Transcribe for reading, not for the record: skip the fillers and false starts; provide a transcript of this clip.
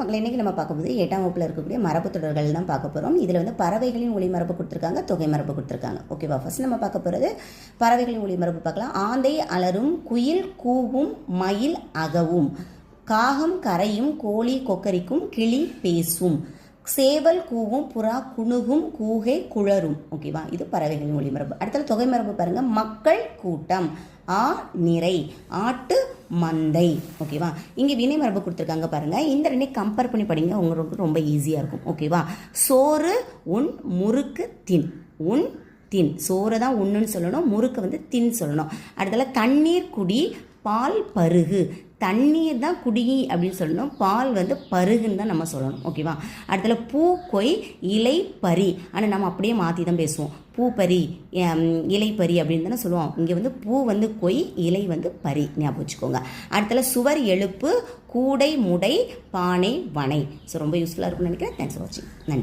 மக்களை இன்றைக்கி நம்ம பார்க்கும்போது 8ஆம் வகுப்பில் இருக்கக்கூடிய மரபு தொடர்கள் தான் பார்க்க போகிறோம். இதில் வந்து பறவைகளின் ஒளிமரபு கொடுத்துருக்காங்க, தொகை மரபு கொடுத்துருக்காங்க. ஓகேவா? ஃபர்ஸ்ட் நம்ம பார்க்க போகிறது பறவைகளின் ஒளிமரபு பார்க்கலாம். ஆந்தை அலரும், குயில் கூவும், மயில் அகவும், காகம் கரையும், கோழி கொக்கரிக்கும், கிளி பேசும், சேவல் கூவும், புறா குணுகும், கூகை குழரும். ஓகேவா? இது பறவைகளின் ஒளிமரபு. அடுத்தது தொகை மரபு பாருங்கள். மக்கள் கூட்டம், ஆ நிறை, ஆட்டு மந்தை. ஓகேவா? இங்கே வினை மரபு கொடுத்துருக்காங்க பாருங்கள். இந்த ரெண்டையும் கம்பேர் பண்ணி படிங்க, உங்களுக்கு ரொம்ப ஈஸியாக இருக்கும். ஓகேவா? சோறு உன், முறுக்கு தின். உன் தின், சோறை தான் உண்ணுன்னு சொல்லணும், முறுக்கு வந்து தின் சொல்லணும். அடுத்தல தண்ணீர் குடி, பால் பருகு. தண்ணீர் தான் குடி அப்படின்னு சொல்லணும், பால் வந்து பருகுன்னு தான் நம்ம சொல்லணும். ஓகேவா? அடுத்தல பூ கொய், இலை பறி. ஆனால் நம்ம அப்படியே மாற்றி தான் பேசுவோம். பூ பறி, இலை பறி அப்படின்னு தானே சொல்லுவோம். இங்கே வந்து பூ வந்து கொய், இலை வந்து பறி, ஞாபகம் வச்சுக்கோங்க. அடுத்தல சுவர் எழுப்பு, கூடை முடை, பானை வனை. ஸோ ரொம்ப யூஸ்ஃபுல்லாக இருக்கும்னு நினைக்கிறேன். தேங்க்ஸ் ஃபார் வாட்சிங். நன்றி.